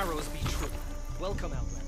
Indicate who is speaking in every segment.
Speaker 1: arrows be true. Welcome, Outlander.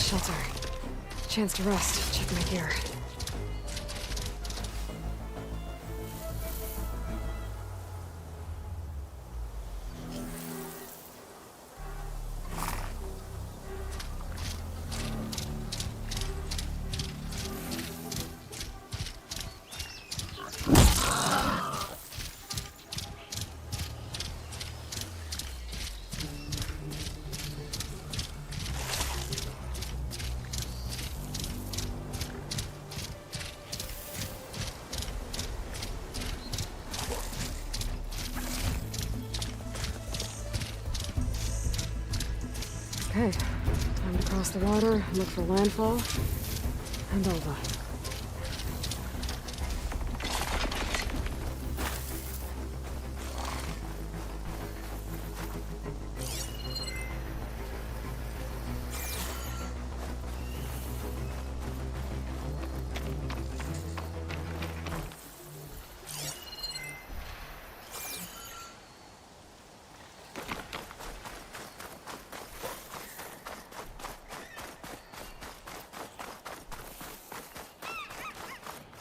Speaker 2: Shelter. Chance to rest. Check my gear. Okay, time to cross the water, look for landfall, and over.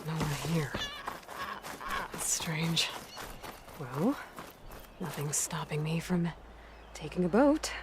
Speaker 2: No one here. That's strange. Well, nothing's stopping me from taking a boat.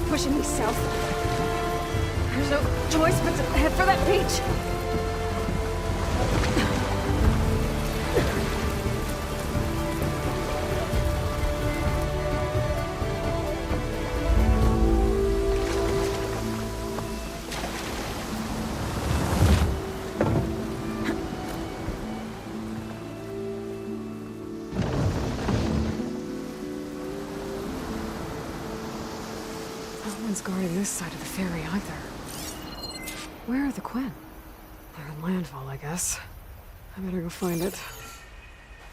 Speaker 2: Pushing me south. There's no choice but to head for that beach. No one's guarding this side of the ferry either. Where are the Quinn? They're on landfall, I guess. I better go find it.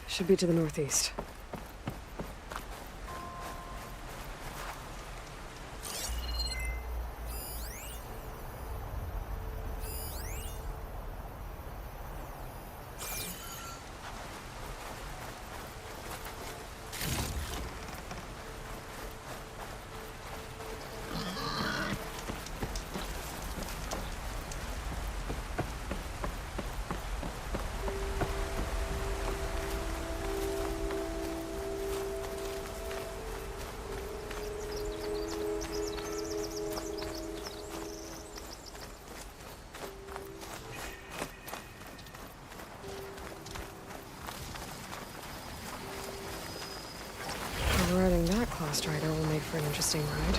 Speaker 2: Should be to the northeast. Riding that claw strider will make for an interesting ride.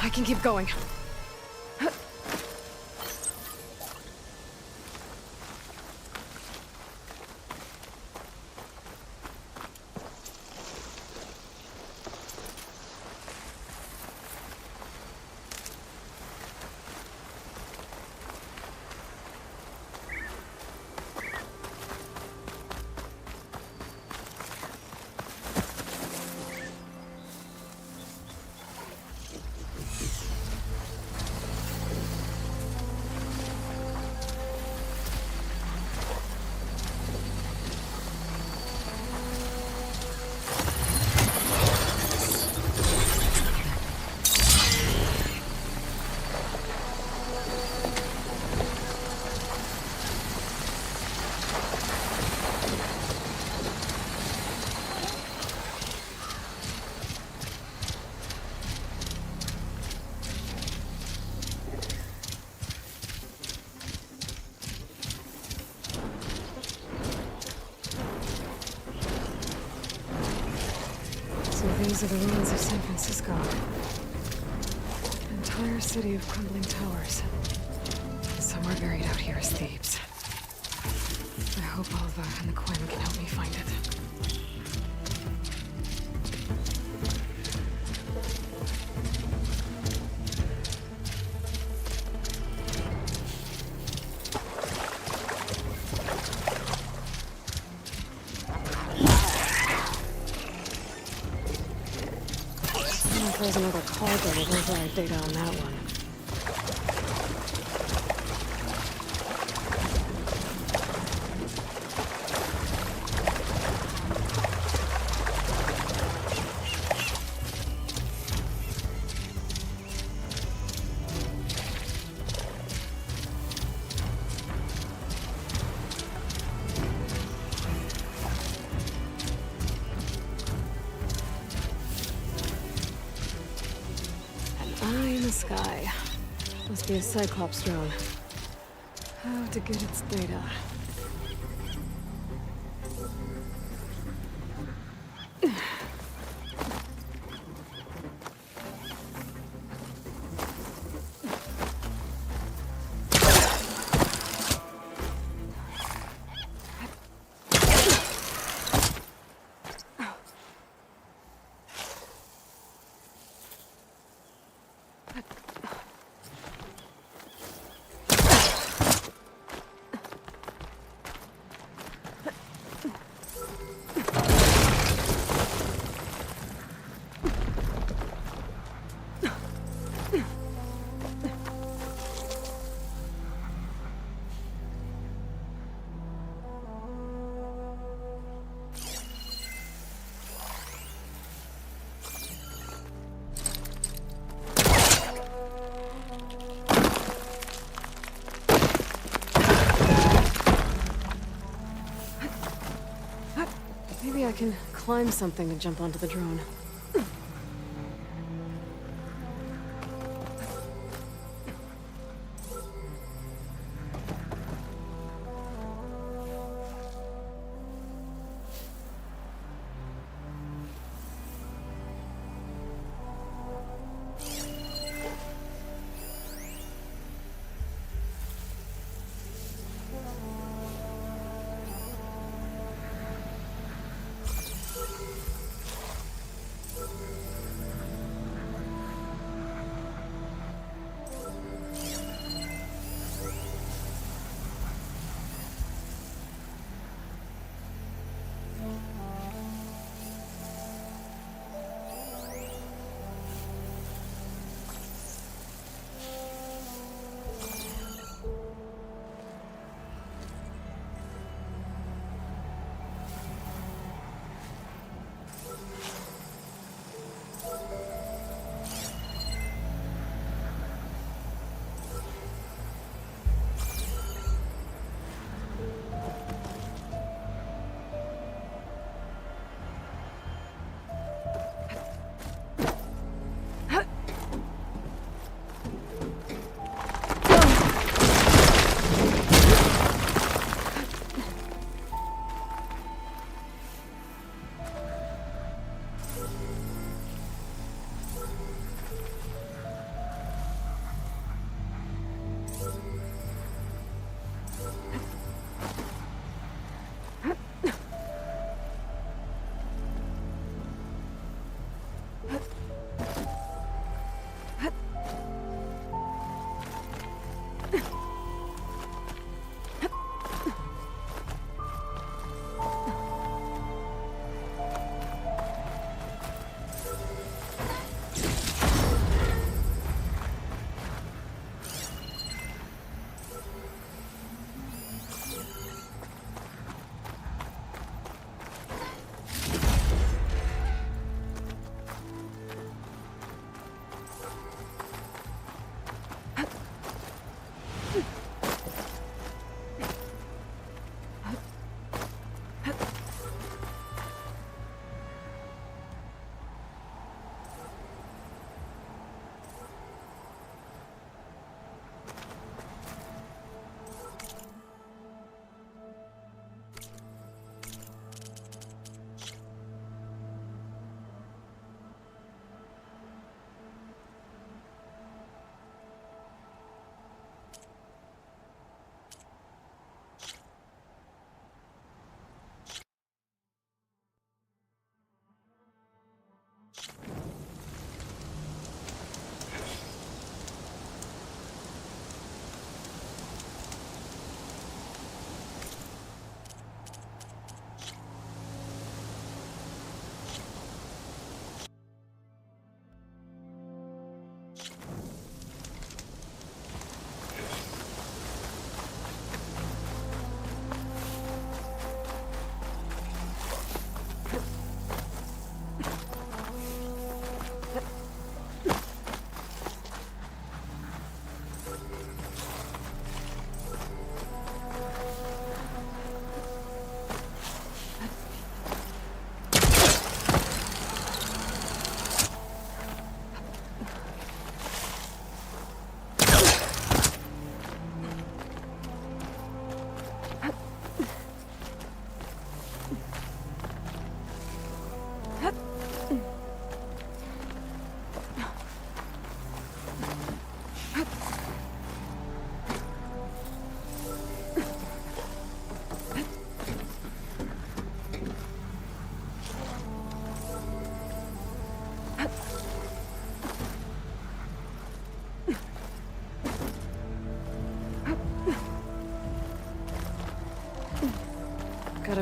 Speaker 2: I can keep going. So these are the ruins of San Francisco. An entire city of crumbling towers. Somewhere buried out here is Thebes. I hope Alva and the Quinn can help me find it. There's another cargo with override data on that one. Sky. Must be a Cyclops drone. How to get its data? Maybe I can climb something and jump onto the drone.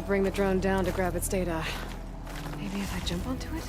Speaker 2: bring the drone down to grab its data. Maybe if I jump onto it?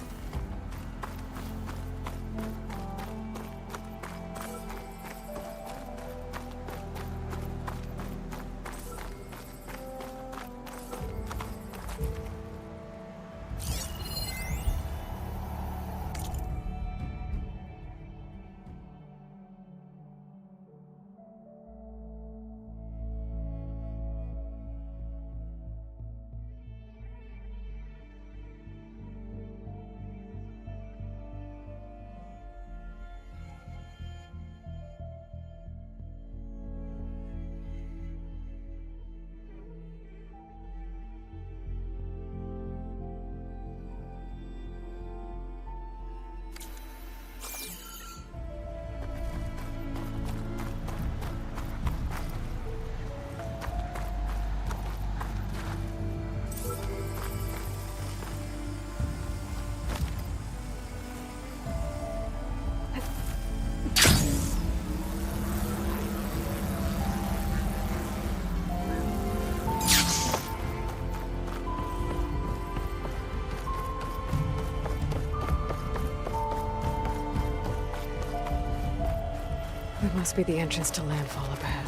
Speaker 2: That must be the entrance to landfall up ahead.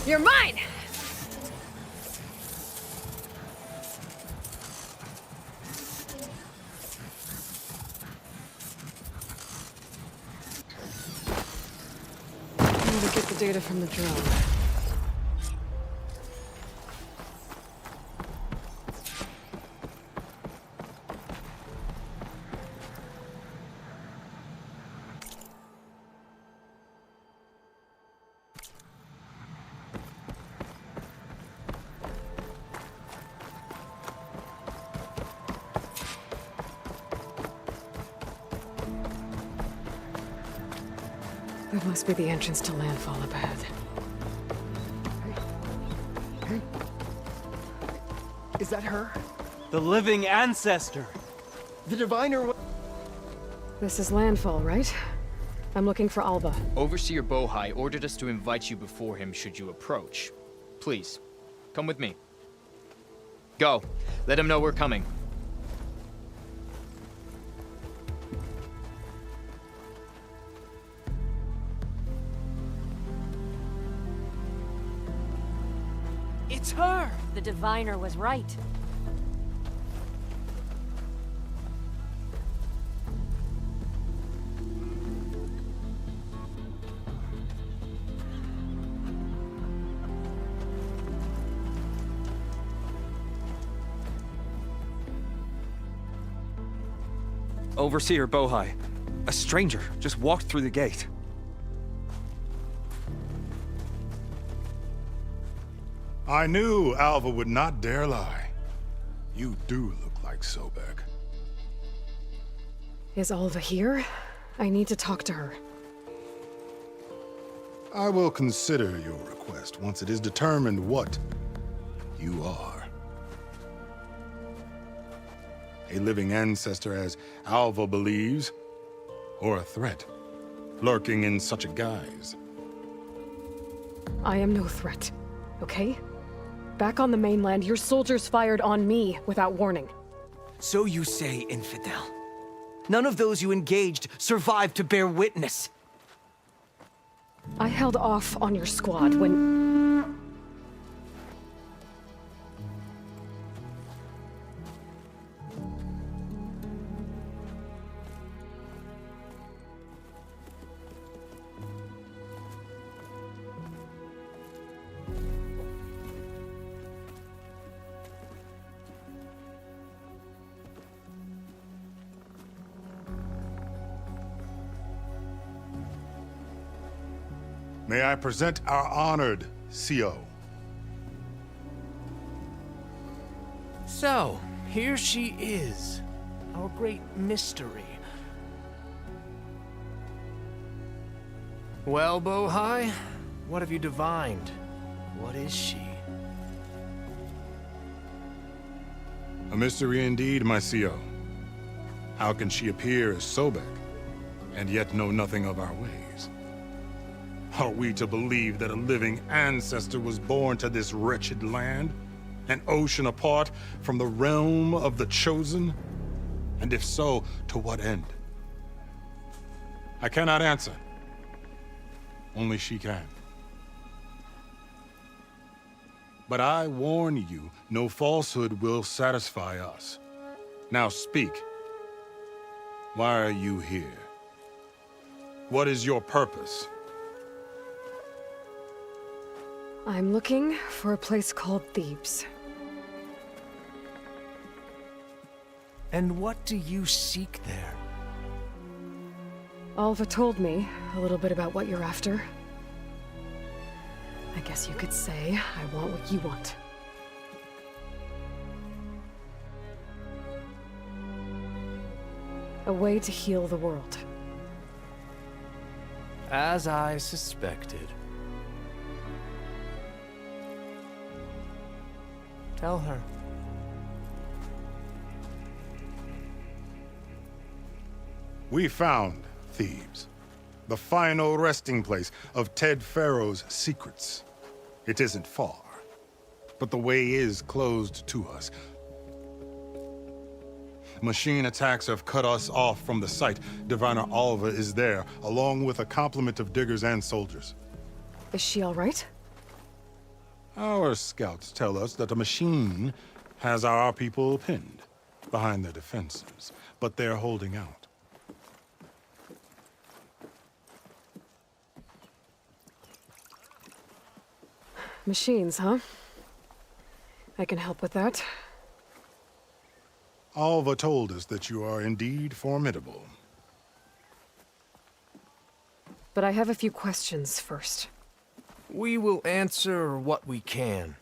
Speaker 2: You're mine! I need to get the data from the drone. That must be the entrance to landfall up ahead.
Speaker 3: Hey. Is that her?
Speaker 1: The living ancestor!
Speaker 3: The diviner
Speaker 2: This is landfall, right? I'm looking for Alba.
Speaker 4: Overseer Bohai ordered us to invite you before him should you approach. Please, come with me. Go. Let him know we're coming.
Speaker 1: It's her!
Speaker 5: The diviner was right.
Speaker 6: Overseer Bohai. A stranger just walked through the gate.
Speaker 7: I knew Alva would not dare lie. You do look like Sobek.
Speaker 2: Is Alva here? I need to talk to her.
Speaker 7: I will consider your request once it is determined what you are. A living ancestor, as Alva believes, or a threat, lurking in such a guise.
Speaker 2: I am no threat, okay? Back on the mainland, your soldiers fired on me without warning.
Speaker 8: So you say, infidel. None of those you engaged survived to bear witness.
Speaker 2: I held off on your squad when...
Speaker 7: May I present our honored CO.
Speaker 1: So, here she is. Our great mystery. Well, Bohai, what have you divined? What is she?
Speaker 7: A mystery indeed, my CO. How can she appear as Sobek, and yet know nothing of our ways? Are we to believe that a living ancestor was born to this wretched land? An ocean apart from the realm of the Chosen? And if so, to what end? I cannot answer. Only she can. But I warn you, no falsehood will satisfy us. Now speak. Why are you here? What is your purpose?
Speaker 2: I'm looking for a place called Thebes.
Speaker 1: And what do you seek there?
Speaker 2: Alva told me a little bit about what you're after. I guess you could say I want what you want. A way to heal the world.
Speaker 1: As I suspected. Tell her.
Speaker 7: We found Thebes, the final resting place of Ted Pharaoh's secrets. It isn't far, but the way is closed to us. Machine attacks have cut us off from the site. Diviner Alva is there, along with a complement of diggers and soldiers.
Speaker 2: Is she all right?
Speaker 7: Our scouts tell us that a machine has our people pinned behind their defenses, but they're holding out.
Speaker 2: Machines, huh? I can help with that.
Speaker 7: Alva told us that you are indeed formidable.
Speaker 2: But I have a few questions first.
Speaker 1: We will answer what we can.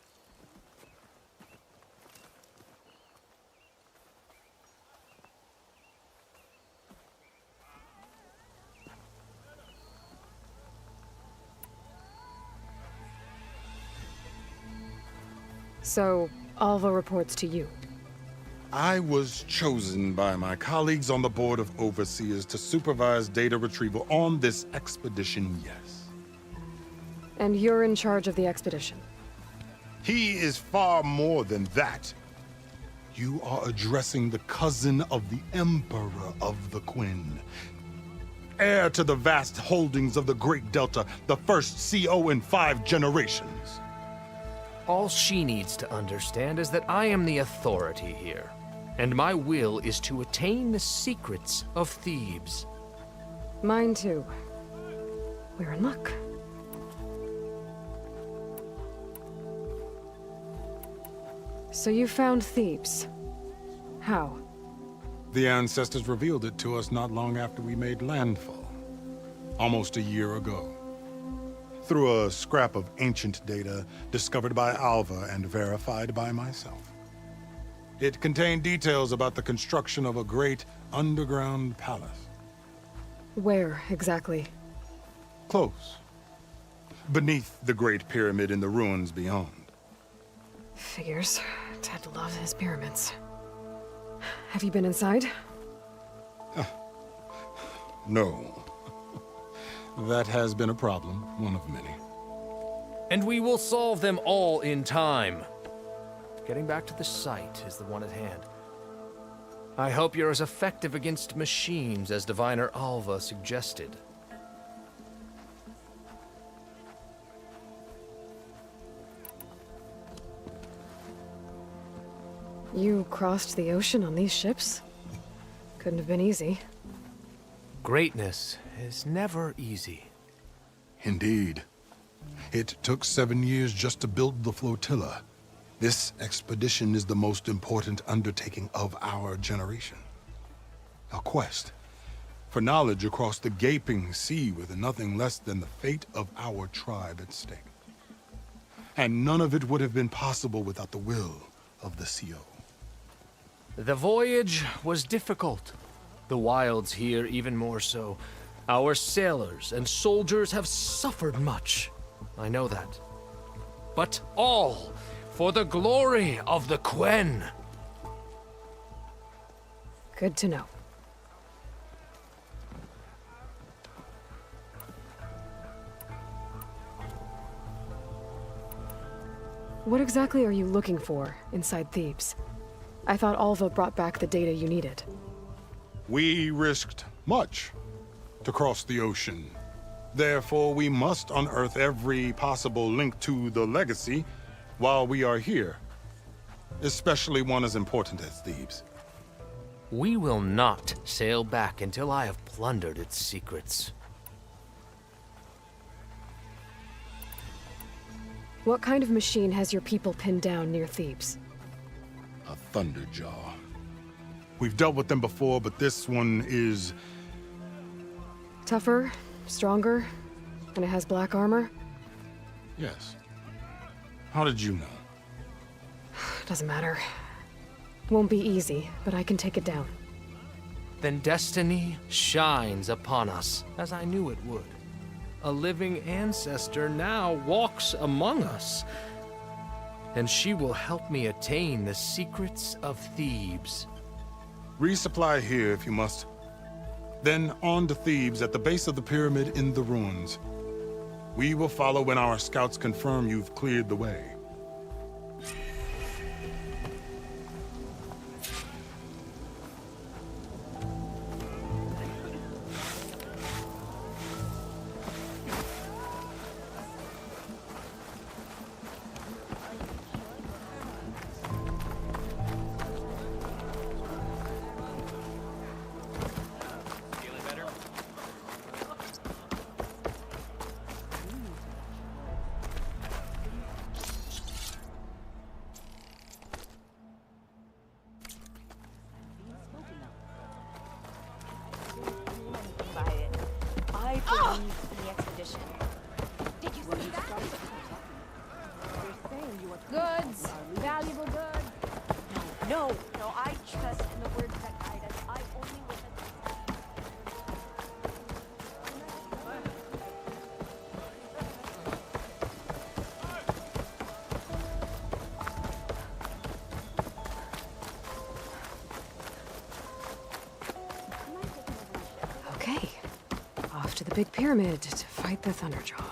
Speaker 2: So, Alva reports to you.
Speaker 7: I was chosen by my colleagues on the Board of Overseers to supervise data retrieval on this expedition, yes.
Speaker 2: And you're in charge of the expedition.
Speaker 7: He is far more than that. You are addressing the cousin of the Emperor of the Quinn. Heir to the vast holdings of the Great Delta, the first CO in 5 generations.
Speaker 1: All she needs to understand is that I am the authority here, and my will is to attain the secrets of Thebes.
Speaker 2: Mine too. We're in luck. So you found Thebes. How?
Speaker 7: The ancestors revealed it to us not long after we made landfall, almost a year ago. Through a scrap of ancient data discovered by Alva and verified by myself. It contained details about the construction of a great underground palace.
Speaker 2: Where, exactly?
Speaker 7: Close. Beneath the Great Pyramid in the ruins beyond.
Speaker 2: Figures. Ted loves his pyramids. Have you been inside?
Speaker 7: No. That has been a problem, one of many.
Speaker 1: And we will solve them all in time. Getting back to the site is the one at hand. I hope you're as effective against machines as Diviner Alva suggested.
Speaker 2: You crossed the ocean on these ships? Couldn't have been easy.
Speaker 1: Greatness is never easy.
Speaker 7: Indeed. It took 7 years just to build the flotilla. This expedition is the most important undertaking of our generation. A quest for knowledge across the gaping sea with nothing less than the fate of our tribe at stake. And none of it would have been possible without the will of the CO.
Speaker 1: The voyage was difficult. The wilds here even more so. Our sailors and soldiers have suffered much. I know that. But all for the glory of the Quen.
Speaker 2: Good to know. What exactly are you looking for inside Thebes? I thought Alva brought back the data you needed.
Speaker 7: We risked much to cross the ocean. Therefore, we must unearth every possible link to the legacy while we are here. Especially one as important as Thebes.
Speaker 1: We will not sail back until I have plundered its secrets.
Speaker 2: What kind of machine has your people pinned down near Thebes?
Speaker 7: A Thunderjaw. We've dealt with them before, but this one is...
Speaker 2: Tougher, stronger, and it has black armor?
Speaker 7: Yes. How did you know?
Speaker 2: Doesn't matter. Won't be easy, but I can take it down.
Speaker 1: Then destiny shines upon us, as I knew it would. A living ancestor now walks among us, and she will help me attain the secrets of Thebes.
Speaker 7: Resupply here if you must. Then on to Thebes at the base of the pyramid in the ruins. We will follow when our scouts confirm you've cleared the way.
Speaker 5: I believe in the expedition. Did you see that? Goods! Valuable goods! No, I trust in the words that guide us. I only witness.
Speaker 2: Okay. Off to the big pyramid to fight the Thunderjaw.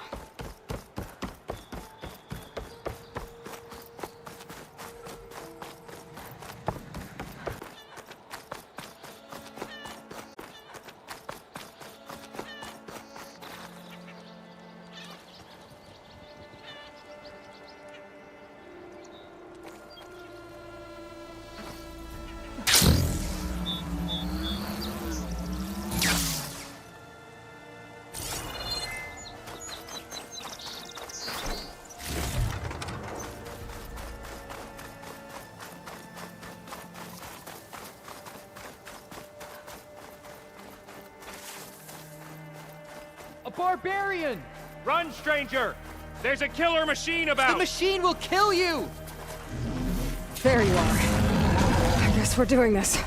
Speaker 4: A barbarian!
Speaker 9: Run, stranger! There's a killer machine
Speaker 4: The
Speaker 9: about!
Speaker 4: machine will kill you!
Speaker 2: There you are. I guess we're doing this.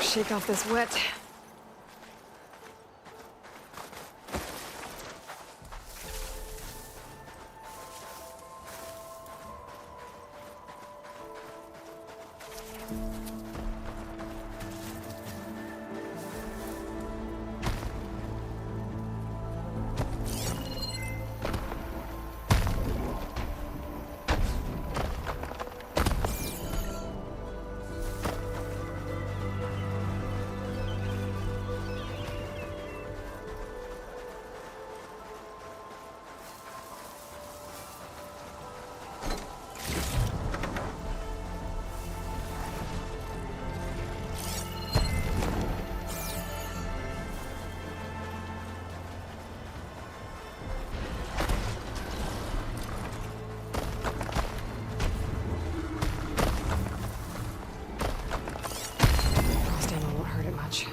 Speaker 2: Shake off this wet. Stamina won't hurt it much.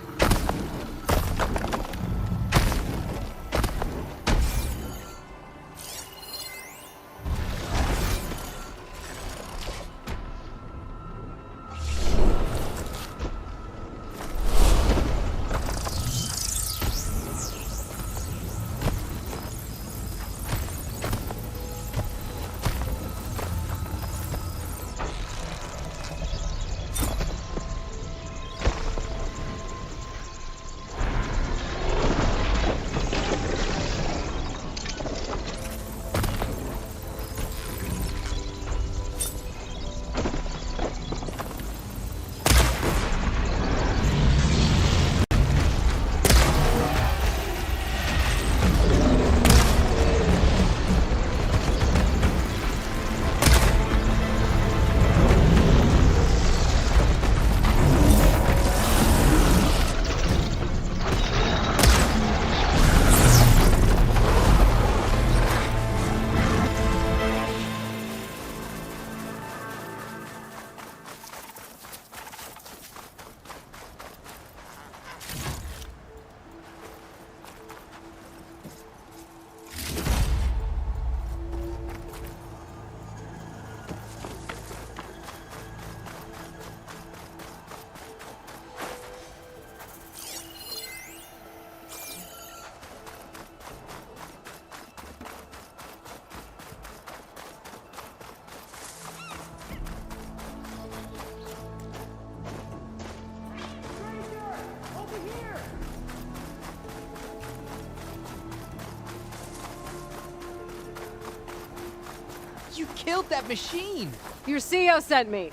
Speaker 4: You killed that machine!
Speaker 2: Your CEO sent me.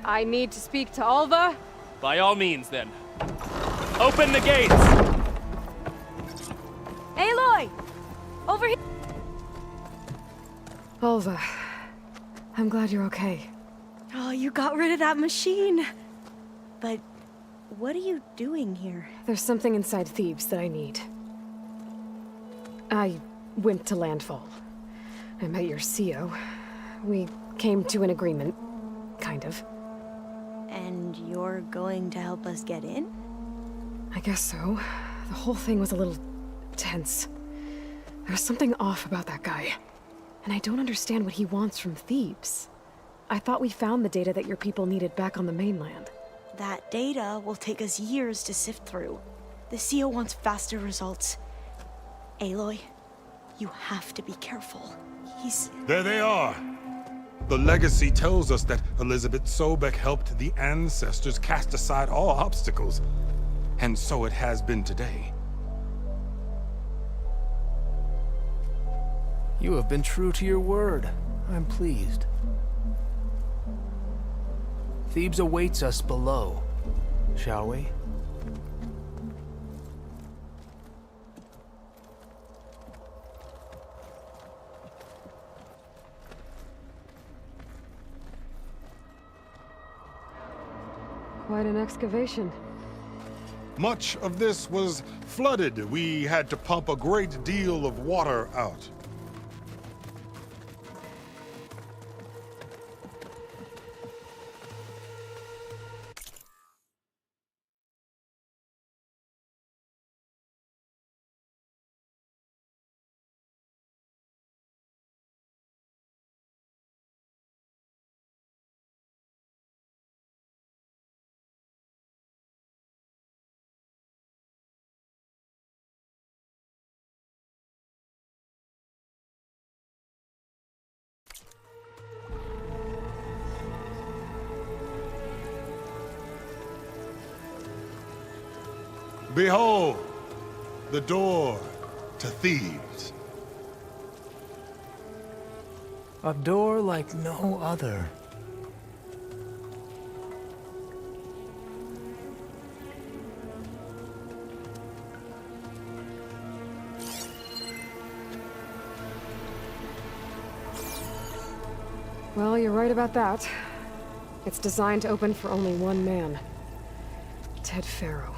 Speaker 2: I need to speak to Alva.
Speaker 9: By all means, then. Open the gates!
Speaker 5: Aloy! Over here!
Speaker 2: Alva, I'm glad you're okay.
Speaker 5: Oh, you got rid of that machine. But what are you doing here?
Speaker 2: There's something inside Thebes that I need. I went to Landfall. I met your CEO. We came to an agreement, kind of.
Speaker 5: And you're going to help us get in?
Speaker 2: I guess so. The whole thing was a little tense. There was something off about that guy. And I don't understand what he wants from Thebes. I thought we found the data that your people needed back on the mainland.
Speaker 5: That data will take us years to sift through. The CEO wants faster results. Aloy, You have to be careful. He's...
Speaker 7: There they are! The legacy tells us that Elizabeth Sobeck helped the ancestors cast aside all obstacles. And so it has been today.
Speaker 1: You have been true to your word. I'm pleased. Thebes awaits us below. Shall we?
Speaker 2: Quite an excavation.
Speaker 7: Much of this was flooded. We had to pump a great deal of water out. Behold, the door to Thebes.
Speaker 1: A door like no other.
Speaker 2: Well, you're right about that. It's designed to open for only one man. Ted Faro.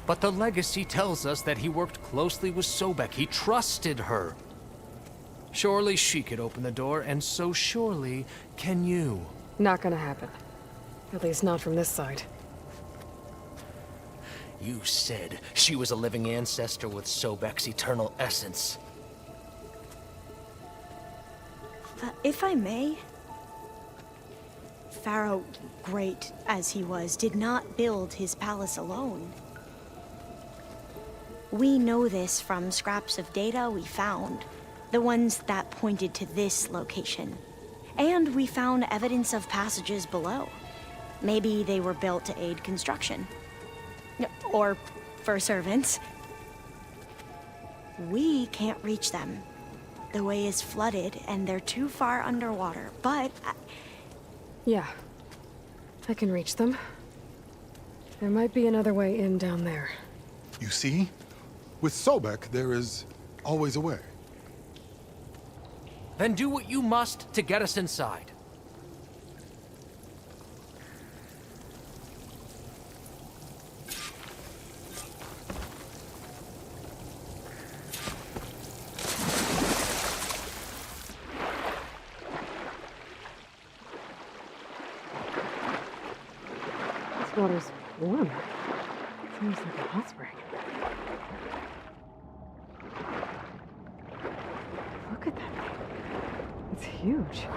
Speaker 1: But the legacy tells us that he worked closely with Sobeck. He trusted her. Surely she could open the door, and so surely can you.
Speaker 2: Not gonna happen. At least not from this side.
Speaker 1: You said she was a living ancestor with Sobeck's eternal essence.
Speaker 5: If I may, Pharaoh, great as he was, did not build his palace alone. We know this from scraps of data we found, the ones that pointed to this location. And we found evidence of passages below. Maybe they were built to aid construction. Or for servants. We can't reach them. The way is flooded, and they're too far underwater, but...
Speaker 2: Yeah. I can reach them. There might be another way in down there.
Speaker 7: You see? With Sobeck, there is always a way.
Speaker 1: Then do what you must to get us inside.
Speaker 2: This water's warm. Seems like a hot spring. Look at that thing. It's huge.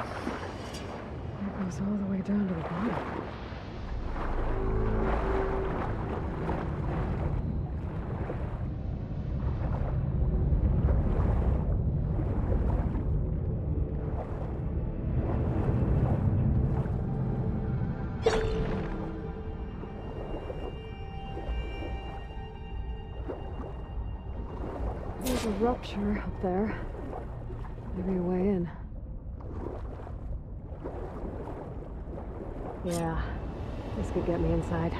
Speaker 2: It goes all the way down to the bottom. There's a rupture up there. Maybe a way in. Yeah, this could get me inside.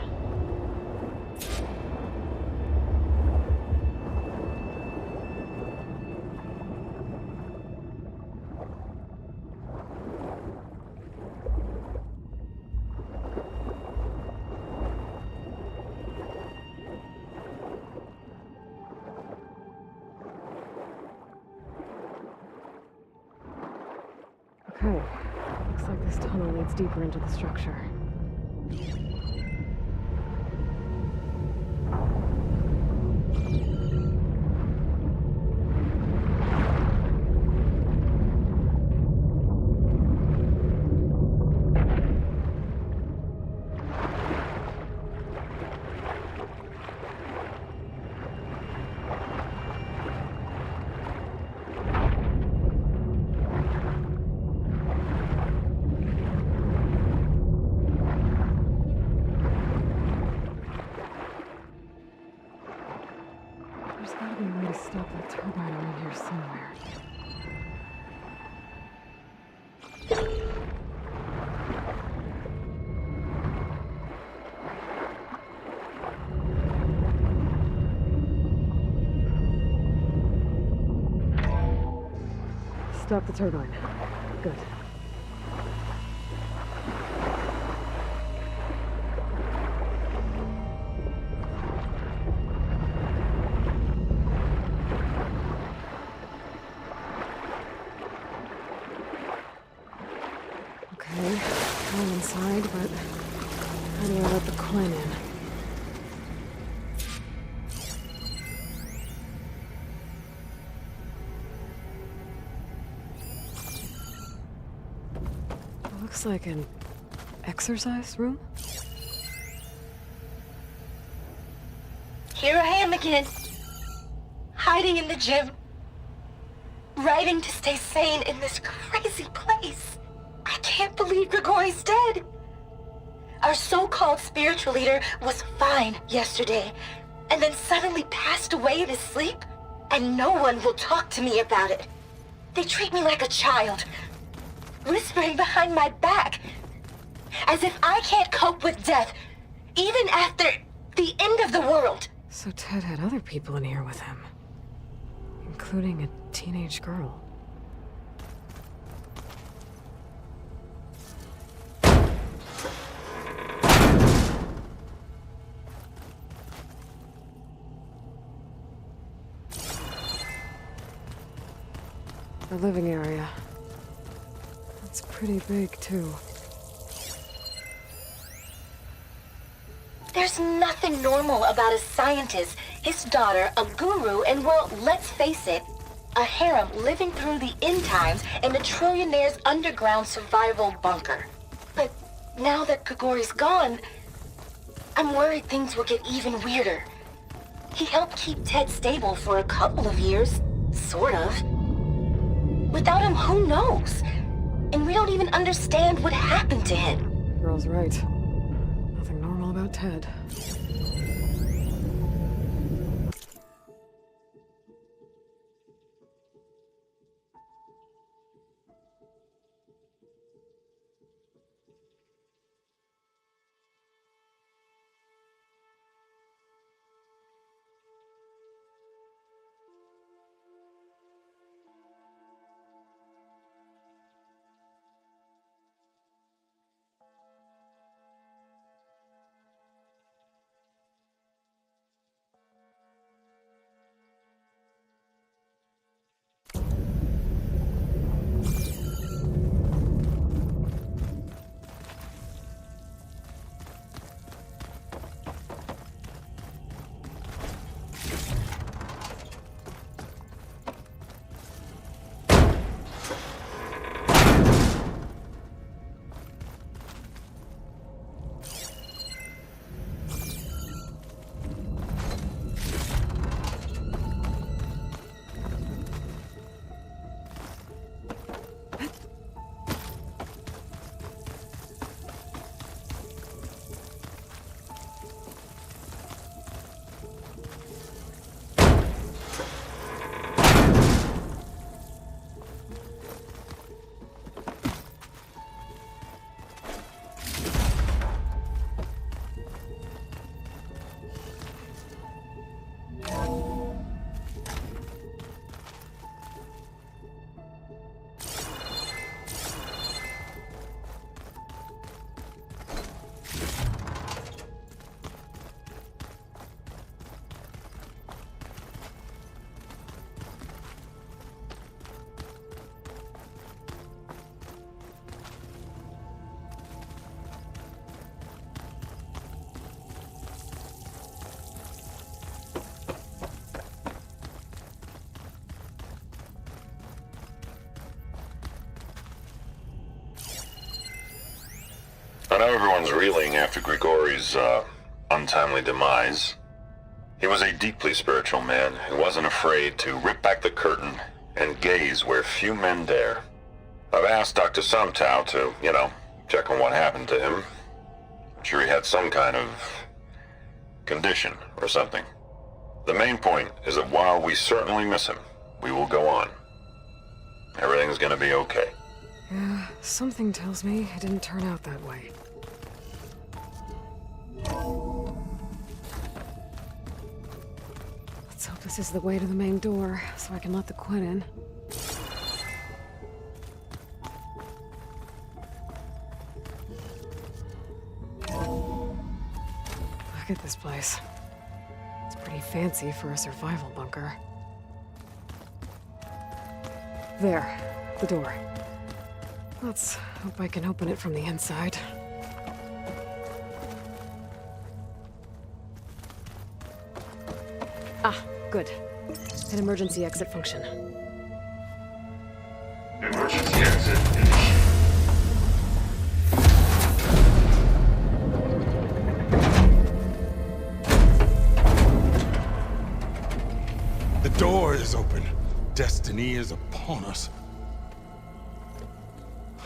Speaker 2: Okay, looks like this tunnel leads deeper into the structure. Stop the turbine. Good. Okay, going inside, but how do I let the Quinn in? It looks like an exercise room?
Speaker 10: Here I am again, hiding in the gym, writing to stay sane in this crazy place. I can't believe Grigori's dead. Our so-called spiritual leader was fine yesterday, and then suddenly passed away in his sleep, and no one will talk to me about it. They treat me like a child, whispering behind my back, as if I can't cope with death, even after the end of the world.
Speaker 2: So Ted had other people in here with him, including a teenage girl. The living area. It's pretty big, too.
Speaker 10: There's nothing normal about a scientist, his daughter, a guru, and well, let's face it, a harem living through the end times in a trillionaire's underground survival bunker. But now that Grigori's gone, I'm worried things will get even weirder. He helped keep Ted stable for a couple of years, sort of. Without him, who knows? And we don't even understand what happened to him.
Speaker 2: Girl's right. Nothing normal about Ted.
Speaker 11: I know everyone's reeling after Grigori's untimely demise. He was a deeply spiritual man who wasn't afraid to rip back the curtain and gaze where few men dare. I've asked Dr. Sumtow to, check on what happened to him. I'm sure he had some kind of condition or something. The main point is that while we certainly miss him, we will go on. Everything's gonna be okay.
Speaker 2: Yeah, something tells me it didn't turn out that way. Let's hope this is the way to the main door, so I can let the Quinn in. at this place. It's pretty fancy for a survival bunker. There, the door. Let's hope I can open it from the inside. Ah, good. An emergency exit function.
Speaker 11: Emergency exit initiated.
Speaker 7: The door is open. Destiny is upon us.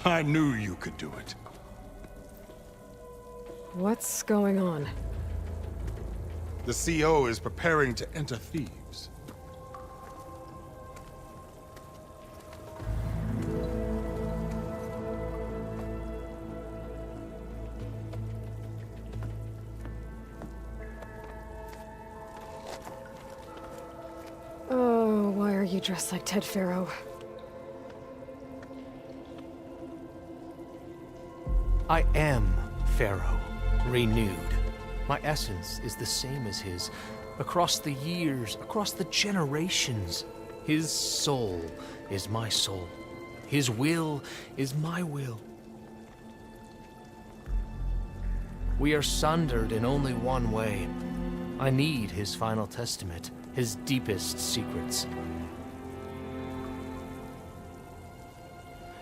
Speaker 7: I knew you could do it.
Speaker 2: What's going on?
Speaker 7: The CO is preparing to enter Thebes.
Speaker 2: Oh, why are you dressed like Ted Pharaoh?
Speaker 1: I am Pharaoh, renewed. My essence is the same as his. Across the years, across the generations. His soul is my soul. His will is my will. We are sundered in only one way. I need his final testament, his deepest secrets.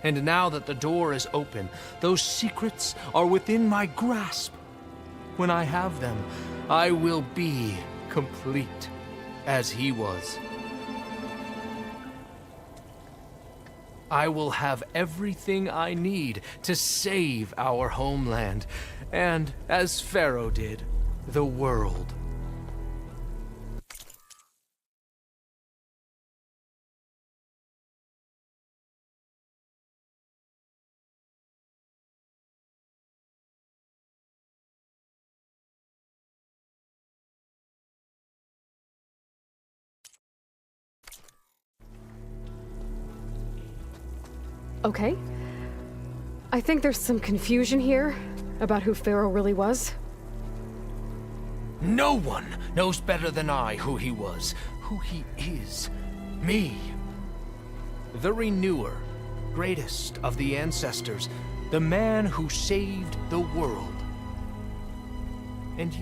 Speaker 1: And now that the door is open, those secrets are within my grasp. When I have them, I will be complete, as he was. I will have everything I need to save our homeland, and, as Pharaoh did, the world.
Speaker 2: Okay. I think there's some confusion here about who Pharaoh really was.
Speaker 1: No one knows better than I who he was, who he is. Me. The Renewer, greatest of the ancestors, the man who saved the world. And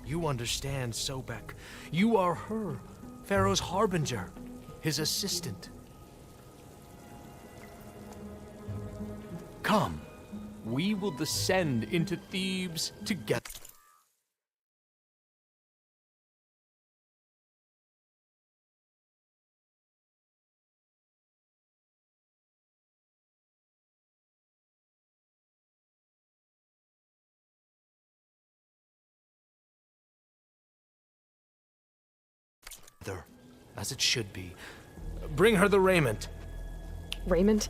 Speaker 1: you understand Sobek. You are her, Pharaoh's harbinger, his assistant. Come, we will descend into Thebes together. As it should be. Bring her the raiment.
Speaker 2: Raymond?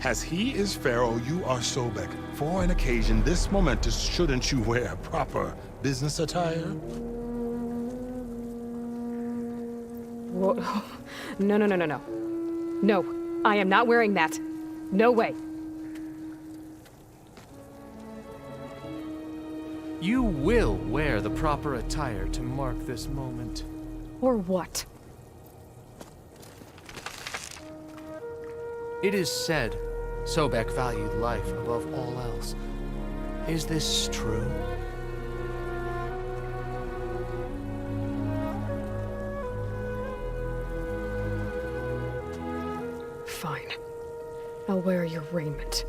Speaker 7: As he is Pharaoh, you are Sobek. For an occasion this momentous, shouldn't you wear proper business attire?
Speaker 2: Whoa. No, no, no, no, no. No, I am not wearing that. No way.
Speaker 1: You will wear the proper attire to mark this moment.
Speaker 2: Or what?
Speaker 1: It is said Sobek valued life above all else. Is this true?
Speaker 2: Fine. I'll wear your raiment.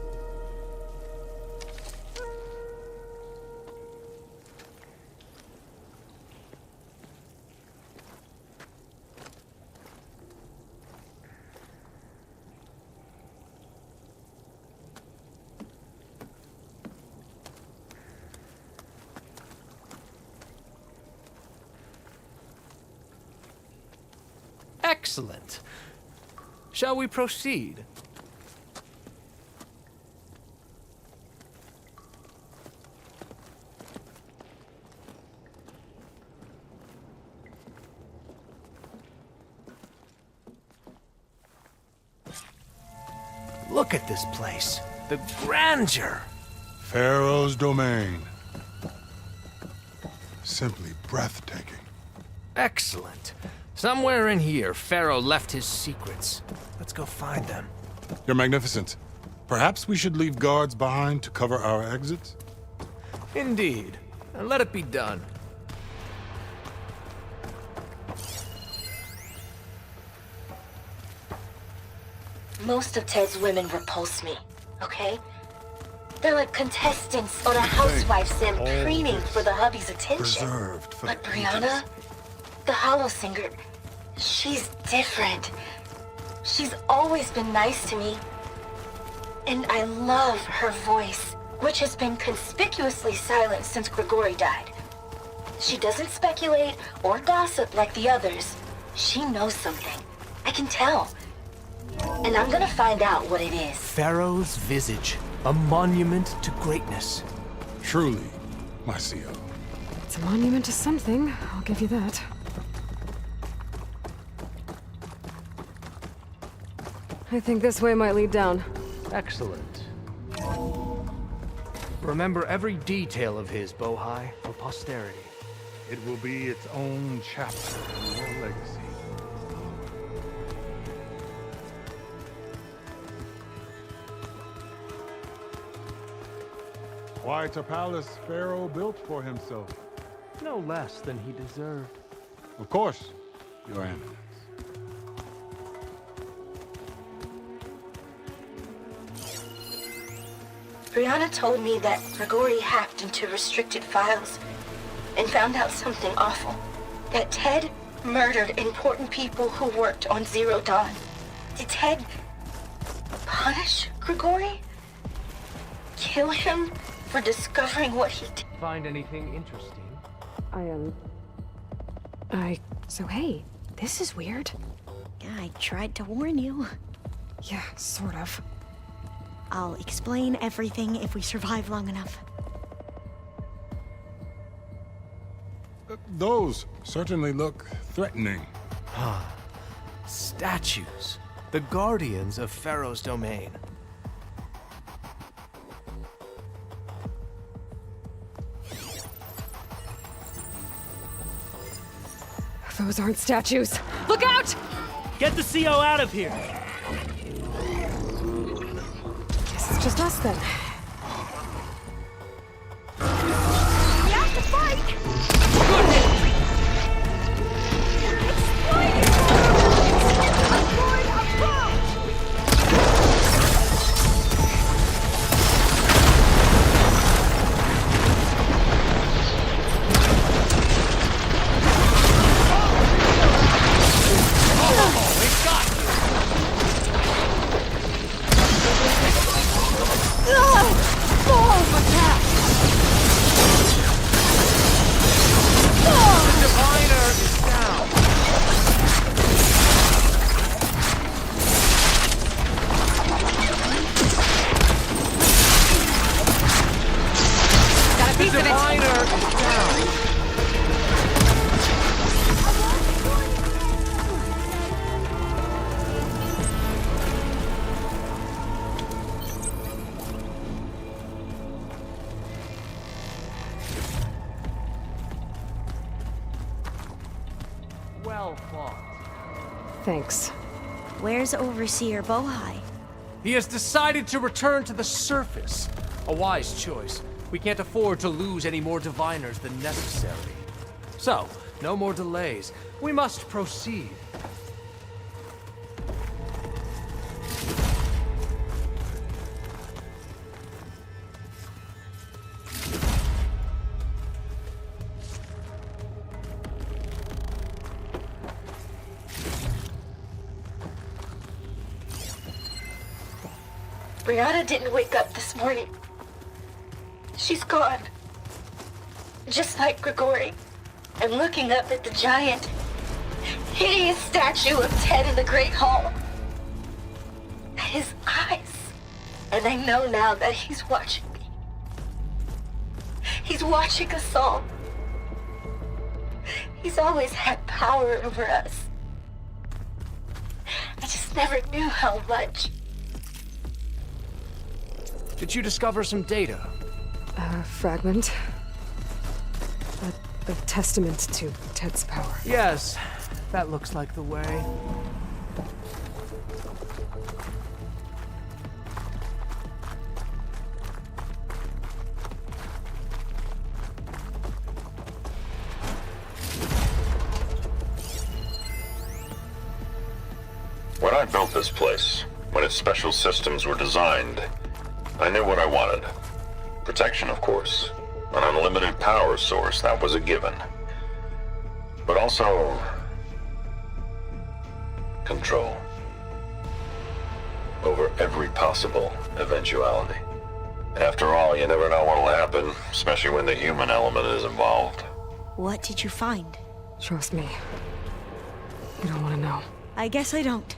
Speaker 1: Excellent. Shall we proceed? Look at this place. The grandeur.
Speaker 7: Pharaoh's domain. simply breathtaking.
Speaker 1: Excellent. Somewhere in here, Pharaoh left his secrets. Let's go find them.
Speaker 7: Your Magnificence, perhaps we should leave guards behind to cover our exits?
Speaker 1: Indeed. And let it be done.
Speaker 10: Most of Ted's women repulse me, okay? They're like contestants on a housewife sim preening for the hubby's attention.
Speaker 7: Preserved for
Speaker 10: But
Speaker 7: the
Speaker 10: Brianna, the hollow singer, she's different. She's always been nice to me. And I love her voice, which has been conspicuously silent since Grigori died. She doesn't speculate or gossip like the others. She knows something. I can tell. And I'm gonna find out what it is.
Speaker 1: Pharaoh's visage, a monument to greatness.
Speaker 7: Truly, Mycio.
Speaker 2: It's a monument to something, I'll give you that. I think this way might lead down.
Speaker 1: Excellent. Remember every detail of his, Bohai, for posterity.
Speaker 7: It will be its own chapter in your legacy. Quite a palace Pharaoh built for himself.
Speaker 1: No less than he deserved.
Speaker 7: Of course, Your Eminence.
Speaker 10: Brianna told me that Grigori hacked into restricted files and found out something awful. That Ted murdered important people who worked on Zero Dawn. Did Ted punish Grigori? Kill him for discovering what he did?
Speaker 1: Find anything interesting?
Speaker 2: So hey, this is weird.
Speaker 5: Yeah, I tried to warn you.
Speaker 2: Yeah, sort of.
Speaker 5: I'll explain everything if we survive long enough.
Speaker 7: Those certainly look threatening.
Speaker 1: Statues. The guardians of Pharaoh's domain.
Speaker 2: Those aren't statues. Look out!
Speaker 9: Get the CO out of here!
Speaker 2: Guess it's just us then.
Speaker 10: We have to fight!
Speaker 1: Well fought.
Speaker 2: Thanks.
Speaker 5: Where's Overseer Bohai?
Speaker 1: He has decided to return to the surface. A wise choice. We can't afford to lose any more diviners than necessary. So, no more delays. We must proceed.
Speaker 10: Brianna didn't wake up this morning. She's gone. Just like Grigori. I'm looking up at the giant, hideous statue of Ted in the Great Hall. At his eyes. And I know now that he's watching me. He's watching us all. He's always had power over us. I just never knew how much.
Speaker 1: Did you discover some data?
Speaker 2: Fragment. A A testament to Ted's power.
Speaker 1: Yes, that looks like the way.
Speaker 11: When I built this place, when its special systems were designed, I knew what I wanted. Protection, of course. An unlimited power source, that was a given. But also... control. Over every possible eventuality. After all, you never know what'll happen, especially when the human element is involved.
Speaker 5: What did you find?
Speaker 2: Trust me. You don't want to know.
Speaker 5: I guess I don't.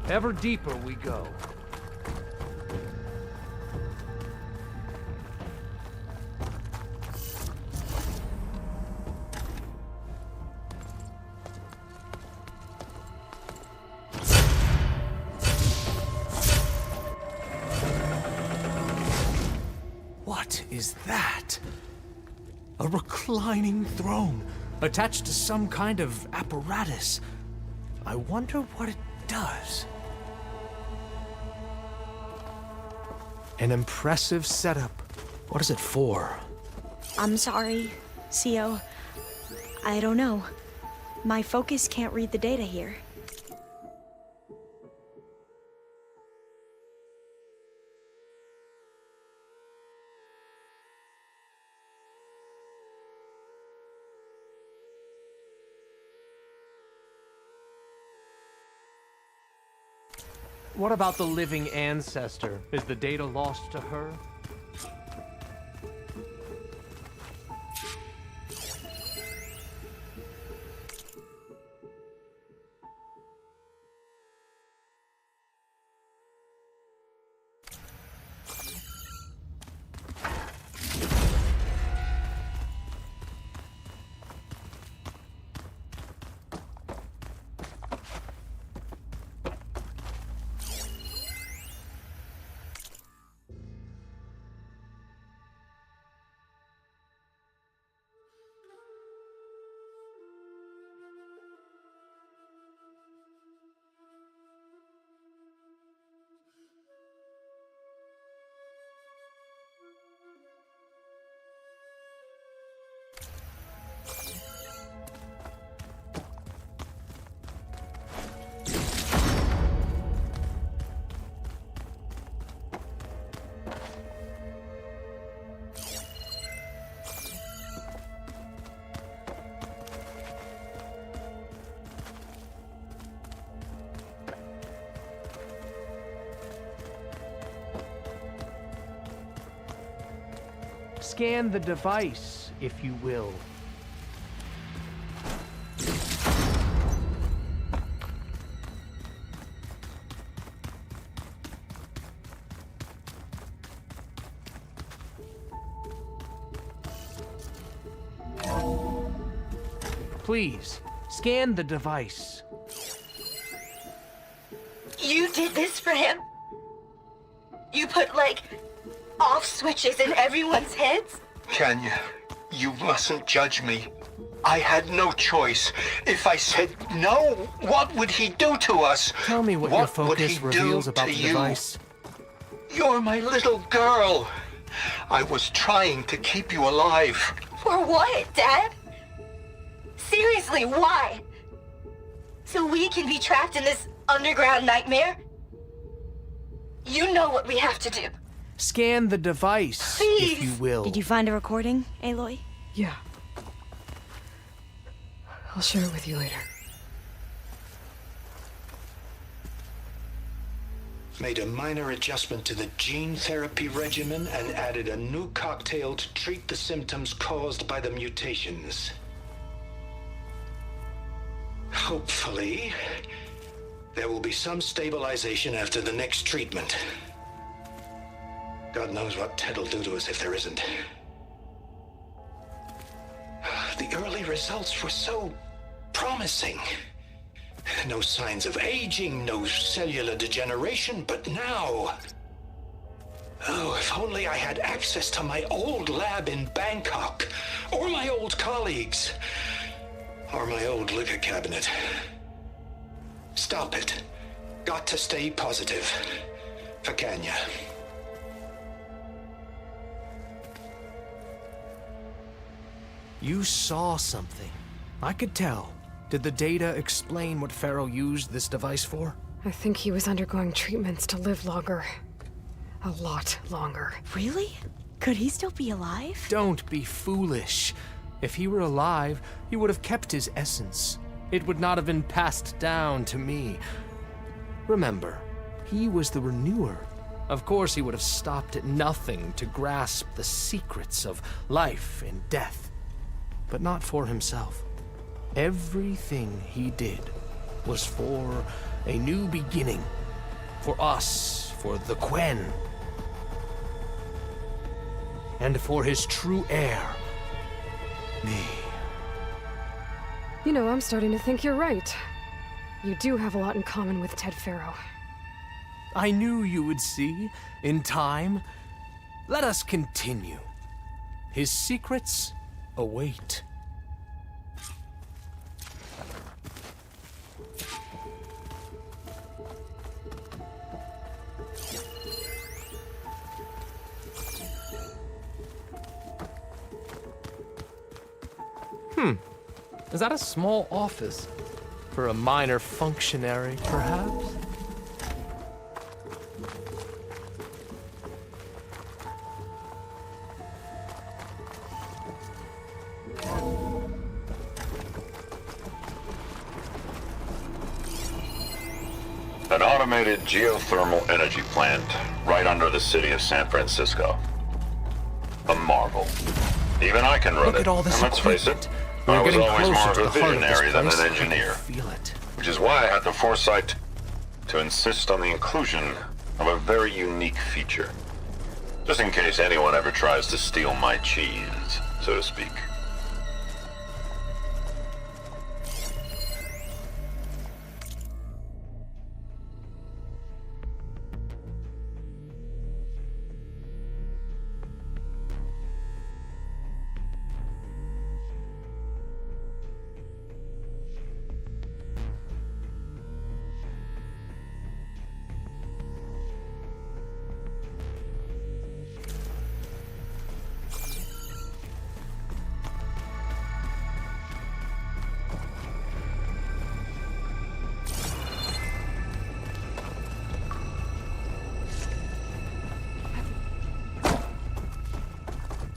Speaker 1: Ever deeper we go. What is that? A reclining throne, attached to some kind of apparatus. I wonder what it does. An impressive setup. What is it for?
Speaker 5: I'm sorry, CO. I don't know. My focus can't read the data here.
Speaker 1: What about the living ancestor? Is the data lost to her? Scan the device, if you will. Please, scan the device.
Speaker 10: You did this for him? You put, like, off switches in everyone's heads?
Speaker 3: Kenya, you mustn't judge me. I had no choice. If I said no, what would he do to us?
Speaker 1: Tell me what your
Speaker 3: would he
Speaker 1: focus reveals
Speaker 3: do
Speaker 1: about
Speaker 3: to
Speaker 1: the
Speaker 3: you?
Speaker 1: device.
Speaker 3: You're my little girl. I was trying to keep you alive.
Speaker 10: For what, Dad? Seriously, why? So we can be trapped in this underground nightmare? You know what we have to do.
Speaker 1: Scan the device,
Speaker 10: Please.
Speaker 1: if you will.
Speaker 5: Did you find a recording, Aloy?
Speaker 2: Yeah. I'll share it with you later.
Speaker 12: Made a minor adjustment to the gene therapy regimen and added a new cocktail to treat the symptoms caused by the mutations. Hopefully, there will be some stabilization after the next treatment. God knows what Ted will do to us if there isn't. The early results were so promising. No signs of aging, no cellular degeneration, but now... Oh, if only I had access to my old lab in Bangkok, or my old colleagues, or my old liquor cabinet. Stop it. Got to stay positive. For Kenya.
Speaker 1: You saw something. I could tell. Did the data explain what Pharaoh used this device for?
Speaker 2: I think he was undergoing treatments to live longer. A lot longer.
Speaker 5: Really? Could he still be alive?
Speaker 1: Don't be foolish. If he were alive, he would have kept his essence. It would not have been passed down to me. Remember, he was the renewer. Of course, he would have stopped at nothing to grasp the secrets of life and death. But not for himself. Everything he did was for a new beginning. For us, for the Quen. And for his true heir, me.
Speaker 2: You know, I'm starting to think you're right. You do have a lot in common with Ted Pharaoh.
Speaker 1: I knew you would see, in time. Let us continue. His secrets await. Is that a small office? For a minor functionary, perhaps?
Speaker 11: An automated geothermal energy plant right under the city of San Francisco. A marvel. Even I can run
Speaker 1: Look
Speaker 11: it.
Speaker 1: at all this
Speaker 11: And let's face it,
Speaker 1: equipment.
Speaker 11: I
Speaker 1: We're
Speaker 11: was
Speaker 1: getting
Speaker 11: always more
Speaker 1: closer
Speaker 11: of
Speaker 1: to
Speaker 11: a
Speaker 1: the heart of this
Speaker 11: visionary than
Speaker 1: place.
Speaker 11: an
Speaker 1: I can
Speaker 11: engineer.
Speaker 1: feel it.
Speaker 11: Which is why I had the foresight to insist on the inclusion of a very unique feature. Just in case anyone ever tries to steal my cheese, so to speak.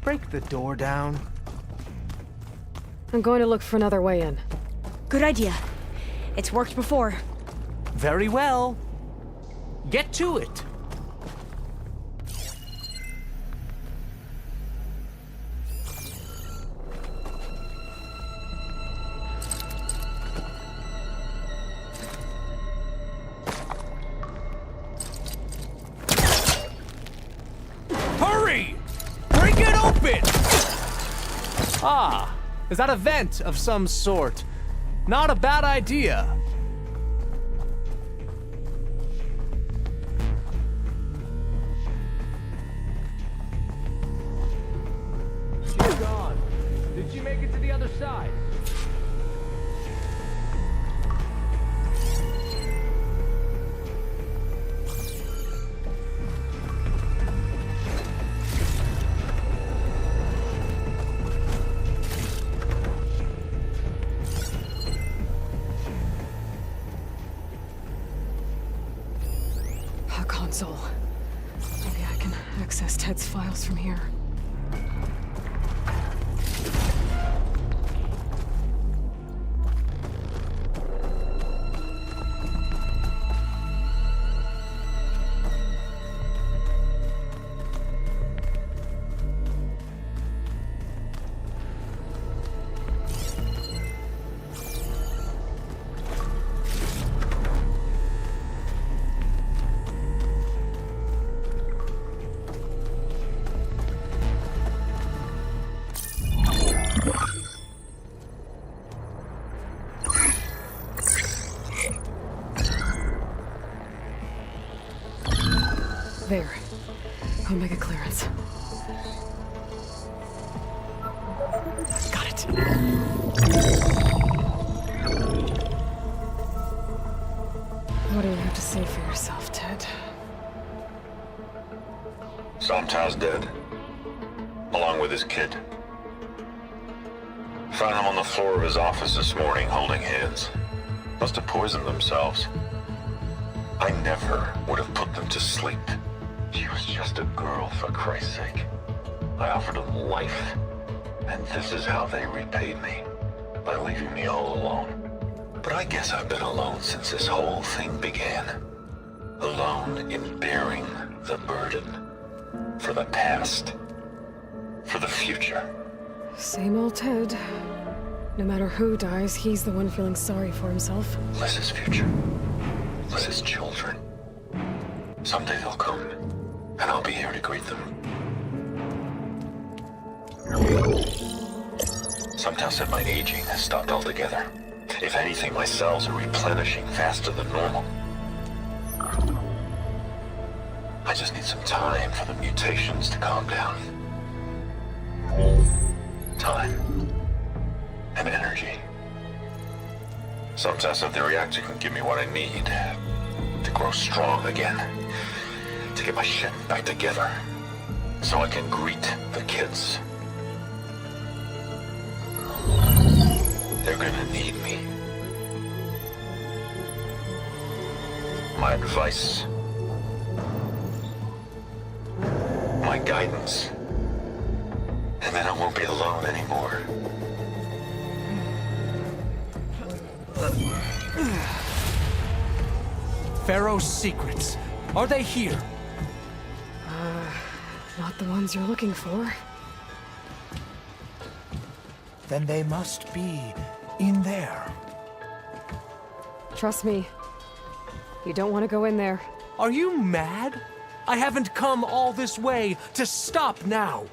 Speaker 1: Break the door down.
Speaker 2: I'm going to look for another way in.
Speaker 5: Good idea. It's worked before.
Speaker 1: Very well. Get to it. Hurry! Break it open! Ah, is that a vent of some sort? Not a bad idea. She's gone. Did she make it to the other side?
Speaker 2: A console. Maybe I can access Ted's files from here. sense. Got it. What do you have to say for yourself, Ted?
Speaker 11: Somtow's dead. Along with his kid. Found him on the floor of his office this morning, holding hands. Must have poisoned themselves. I never would have put them to sleep. She was just a girl, for Christ's sake. I offered them life, and this is how they repaid me, by leaving me all alone. But I guess I've been alone since this whole thing began. Alone in bearing the burden. For the past. For the future.
Speaker 2: Same old Ted. No matter who dies, he's the one feeling sorry for himself.
Speaker 11: Liz's future. Liz's children. Someday they'll come, and I'll be here to greet them. Sometow said my aging has stopped altogether. If anything, my cells are replenishing faster than normal. I just need some time for the mutations to calm down. Time. And energy. Sometow said the reactor can give me what I need to grow strong again. To get my shit back together. So I can greet the kids. They're gonna need me. My advice. My guidance. And then I won't be alone anymore.
Speaker 1: Pharaoh's secrets. Are they here?
Speaker 2: Not the ones you're looking for.
Speaker 1: Then they must be in there.
Speaker 2: Trust me. You don't want to go in there.
Speaker 1: Are you mad? I haven't come all this way to stop now.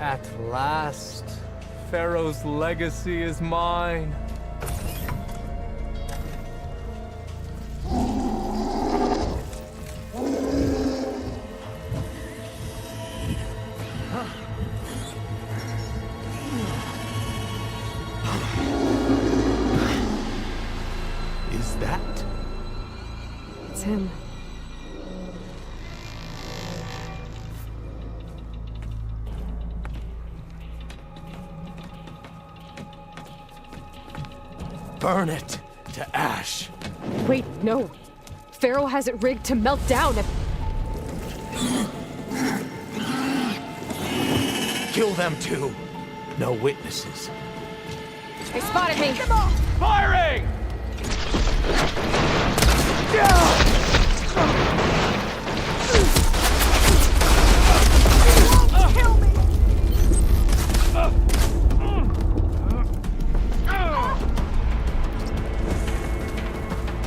Speaker 1: At last, Pharaoh's legacy is mine. Is that?
Speaker 2: It's him.
Speaker 1: Burn it to ash.
Speaker 2: Wait, no. Pharaoh has it rigged to melt down if...
Speaker 1: Kill them too. No witnesses.
Speaker 2: They spotted me.
Speaker 9: Firing!
Speaker 10: Kill me!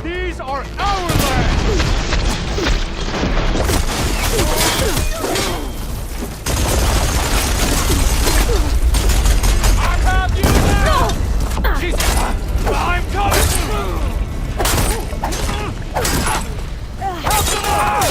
Speaker 9: These are our lands! I have you now! Jesus! I'm coming! Help them out!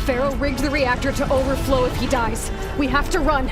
Speaker 2: Pharaoh rigged the reactor to overflow if he dies. We have to run.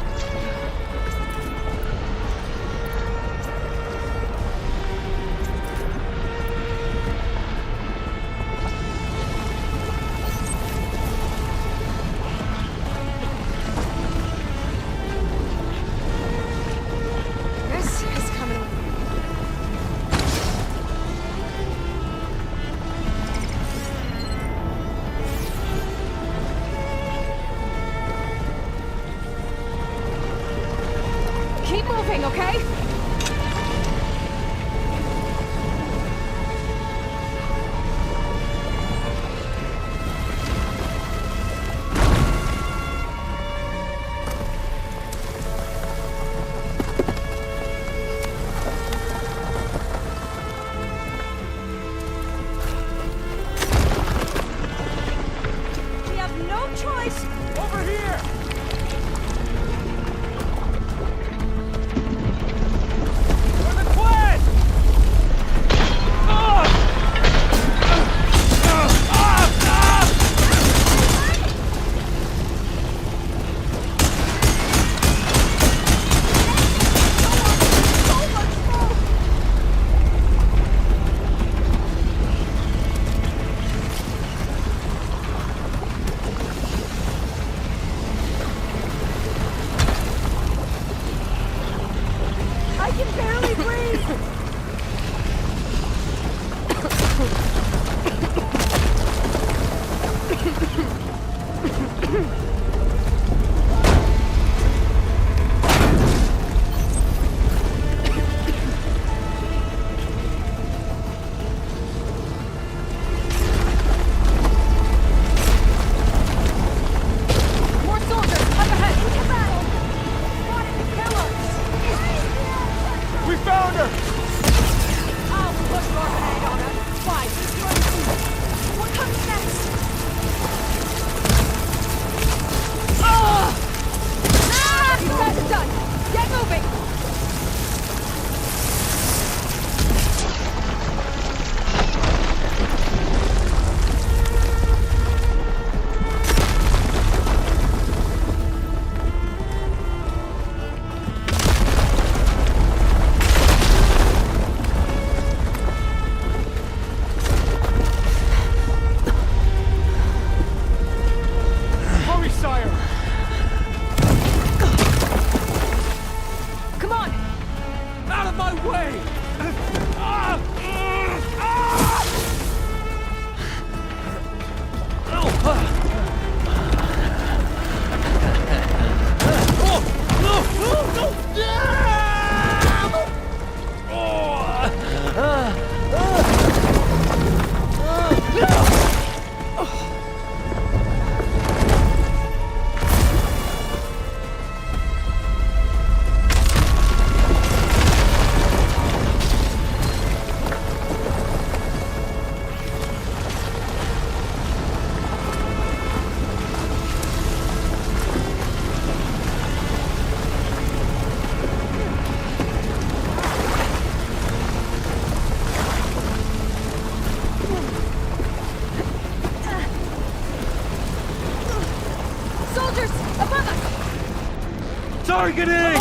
Speaker 8: targeting!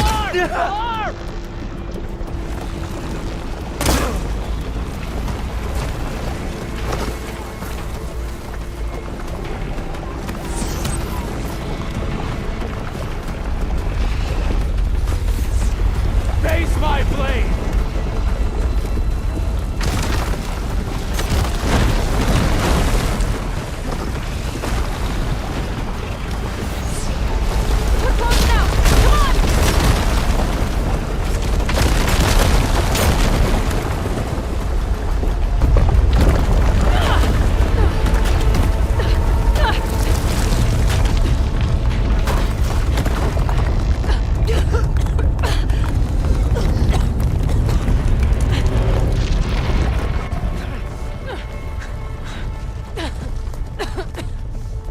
Speaker 9: Face my blade!
Speaker 2: We're close now! Come on!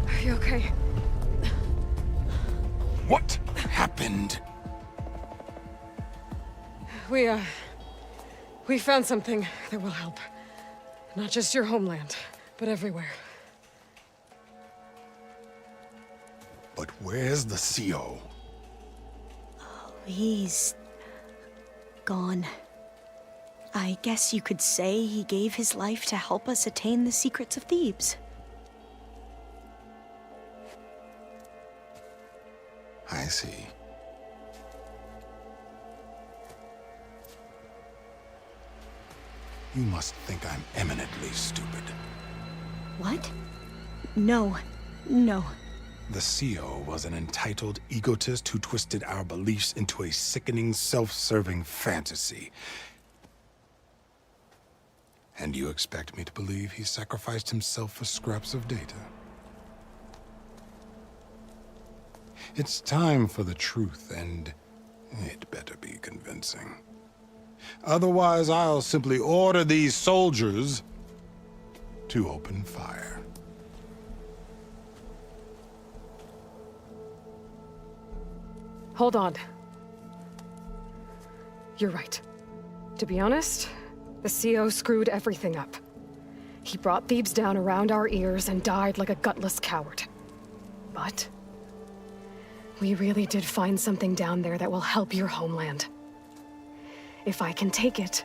Speaker 2: Are you okay?
Speaker 7: What happened?
Speaker 2: We found something that will help. Not just your homeland, but everywhere.
Speaker 7: But where's the CO?
Speaker 5: He's gone. I guess you could say he gave his life to help us attain the secrets of Thebes.
Speaker 7: I see. You must think I'm eminently stupid.
Speaker 5: What? No. No.
Speaker 7: The CO was an entitled egotist who twisted our beliefs into a sickening, self-serving fantasy. And you expect me to believe he sacrificed himself for scraps of data? It's time for the truth, and it better be convincing. Otherwise, I'll simply order these soldiers to open fire.
Speaker 2: Hold on. You're right. To be honest, the CO screwed everything up. He brought Thebes down around our ears and died like a gutless coward. But we really did find something down there that will help your homeland. If I can take it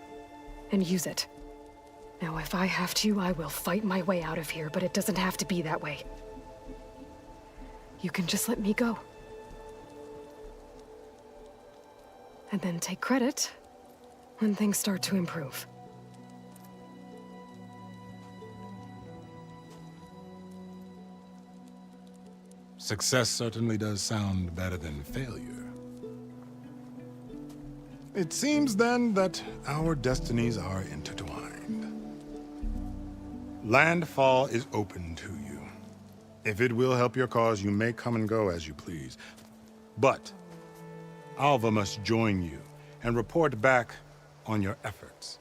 Speaker 2: and use it. Now, if I have to, I will fight my way out of here, but it doesn't have to be that way. You can just let me go. And then take credit when things start to improve.
Speaker 7: Success certainly does sound better than failure. It seems then that our destinies are intertwined. Landfall is open to you. If it will help your cause, you may come and go as you please. But Alva must join you and report back on your efforts.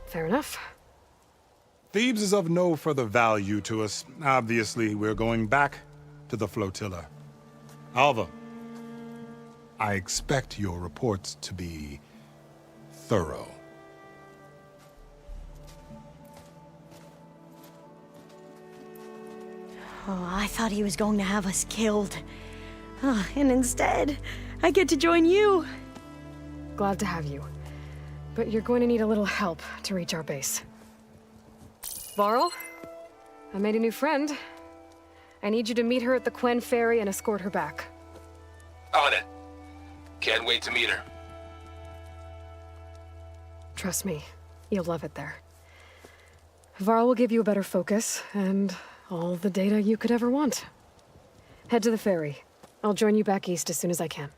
Speaker 2: Fair enough.
Speaker 7: Thebes is of no further value to us. Obviously, we're going back to the flotilla. Alva, I expect your reports to be thorough.
Speaker 5: Oh, I thought he was going to have us killed. Oh, and instead, I get to join you.
Speaker 2: Glad to have you. But you're going to need a little help to reach our base. Varl, I made a new friend. I need you to meet her at the Quen Ferry and escort her back.
Speaker 13: On it. Can't wait to meet her.
Speaker 2: Trust me, you'll love it there. Varl will give you a better focus, and all the data you could ever want. Head to the ferry. I'll join you back east as soon as I can.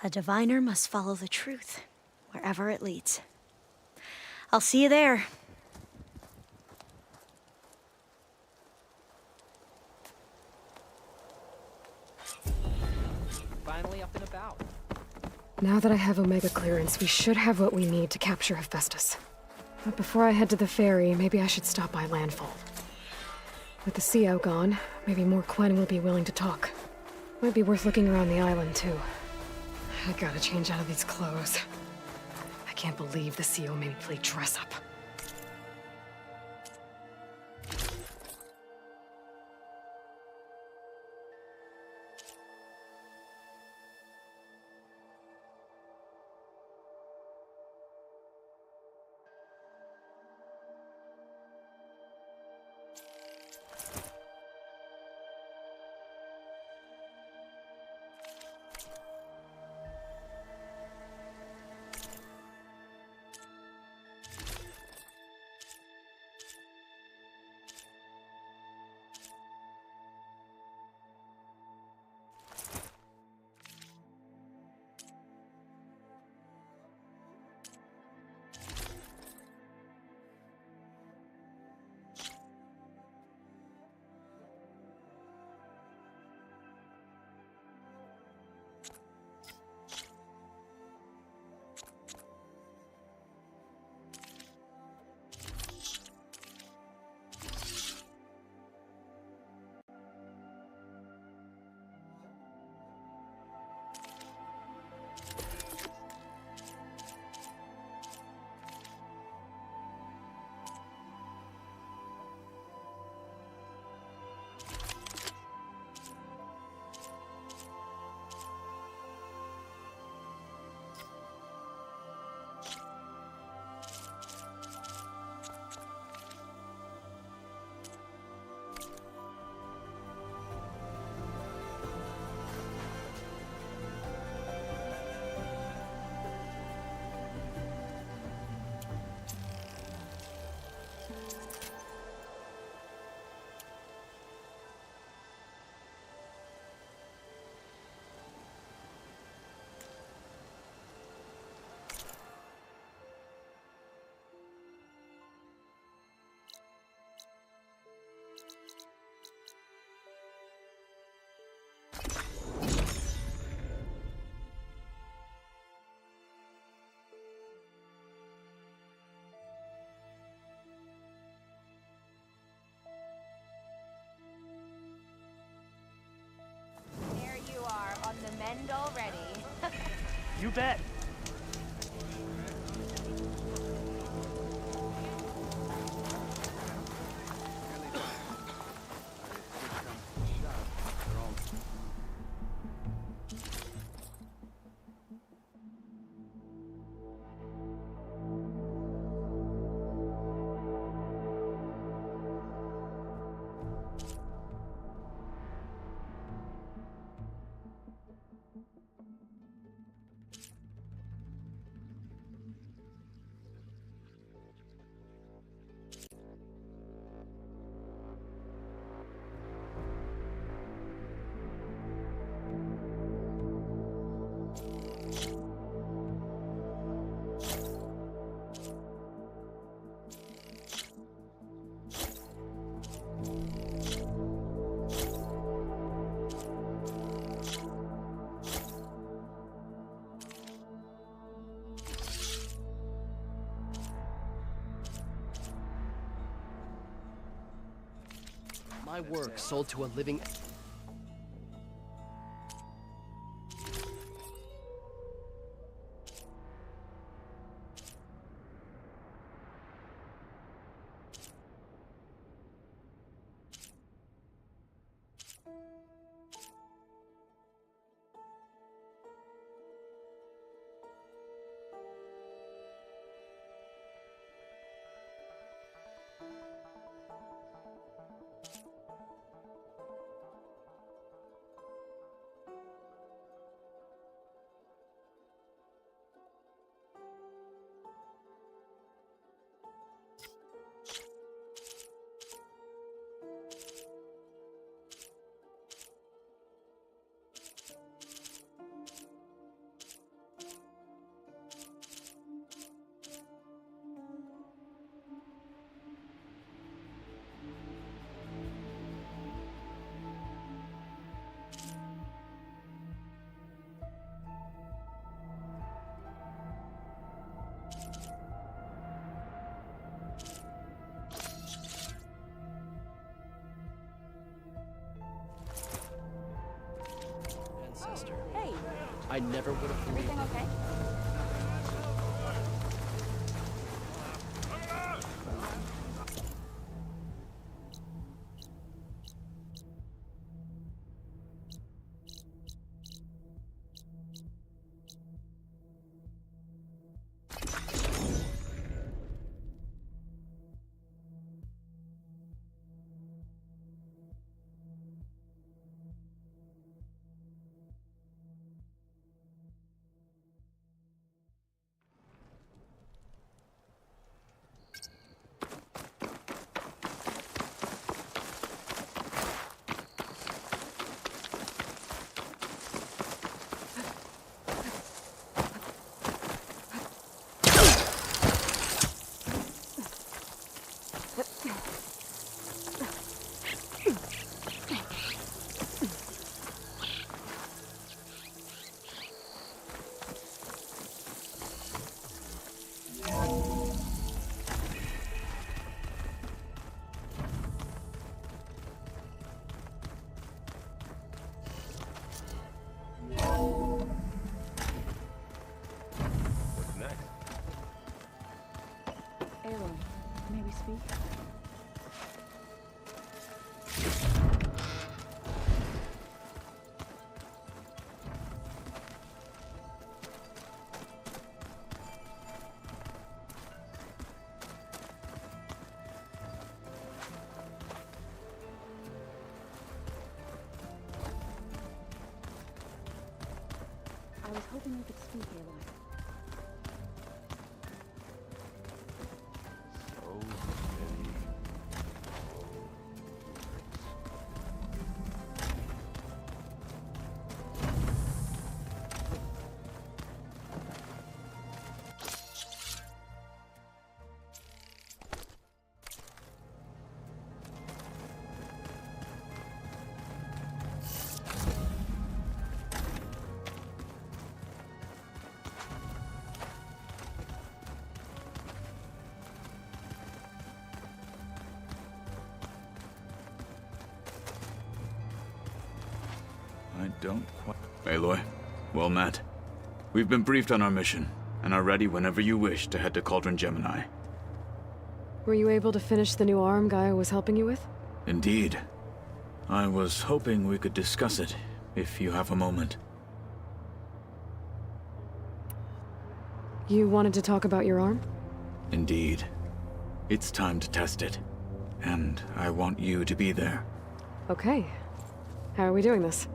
Speaker 5: A diviner must follow the truth, wherever it leads. I'll see you there.
Speaker 4: Finally up and about.
Speaker 2: Now that I have Omega clearance, we should have what we need to capture Hephaestus. But before I head to the ferry, maybe I should stop by Landfall. With the CO gone, maybe more Quen will be willing to talk. Might be worth looking around the island, too. I gotta change out of these clothes. I can't believe the CO made me play dress up.
Speaker 9: You bet.
Speaker 14: My work sold to a living... Ancestor.
Speaker 10: Hey.
Speaker 14: I never would have believed
Speaker 10: Everything okay?
Speaker 2: May we speak? I was hoping we could speak, Aloy.
Speaker 15: I don't quite... Aloy, well met. We've been briefed on our mission, and are ready whenever you wish to head to Cauldron Gemini.
Speaker 2: Were you able to finish the new arm Gaia was helping you with?
Speaker 15: Indeed. I was hoping we could discuss it, if you have a moment.
Speaker 2: You wanted to talk about your arm?
Speaker 15: Indeed. It's time to test it. And I want you to be there.
Speaker 2: Okay. How are we doing this?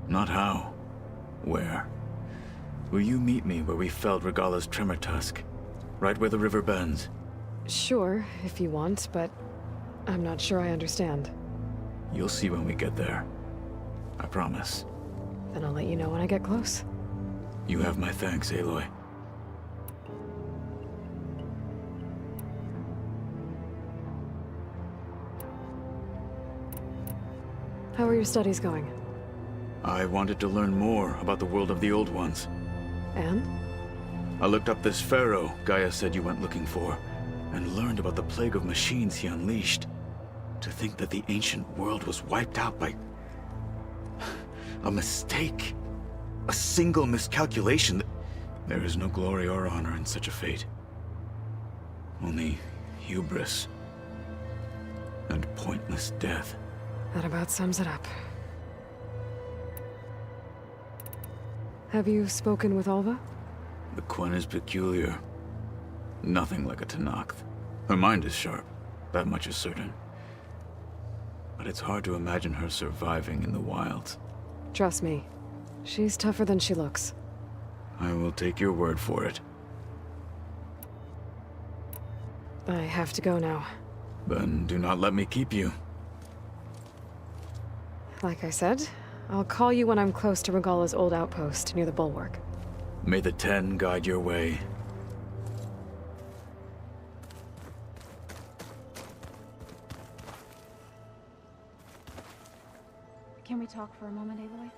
Speaker 15: Not how. Where? Will you meet me where we felled Regala's tremor tusk? Right where the river bends?
Speaker 2: Sure, if you want, but I'm not sure I understand.
Speaker 15: You'll see when we get there. I promise.
Speaker 2: Then I'll let you know when I get close.
Speaker 15: You have my thanks, Aloy.
Speaker 2: How are your studies going?
Speaker 15: I wanted to learn more about the world of the Old Ones.
Speaker 2: And?
Speaker 15: I looked up this pharaoh Gaia said you went looking for, and learned about the plague of machines he unleashed. To think that the ancient world was wiped out by a mistake. A single miscalculation. There is no glory or honor in such a fate. Only hubris and pointless death.
Speaker 2: That about sums it up. Have you spoken with Alva?
Speaker 15: The Quen is peculiar. Nothing like a Tenakth. Her mind is sharp, that much is certain. But it's hard to imagine her surviving in the wilds.
Speaker 2: Trust me, she's tougher than she looks.
Speaker 15: I will take your word for it.
Speaker 2: I have to go now.
Speaker 15: Then do not let me keep you.
Speaker 2: Like I said, I'll call you when I'm close to Regala's old outpost near the bulwark.
Speaker 15: May the Ten guide your way.
Speaker 16: Can we talk for a moment, Aloy?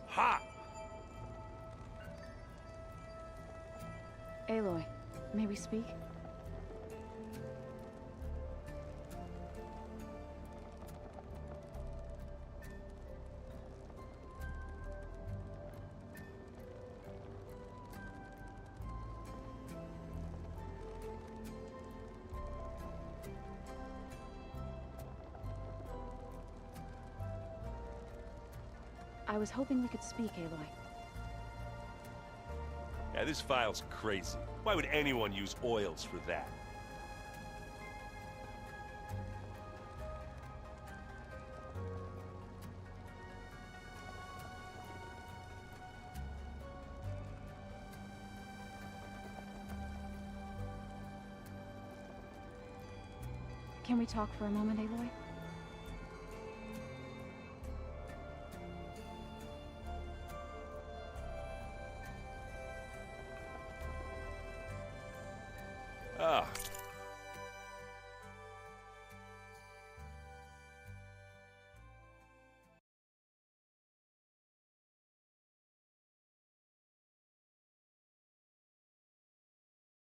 Speaker 17: Ha!
Speaker 16: Aloy, may we speak? I was hoping we could speak, Aloy.
Speaker 17: Yeah, this file's crazy. Why would anyone use oils for that?
Speaker 16: Can we talk for a moment, Aloy?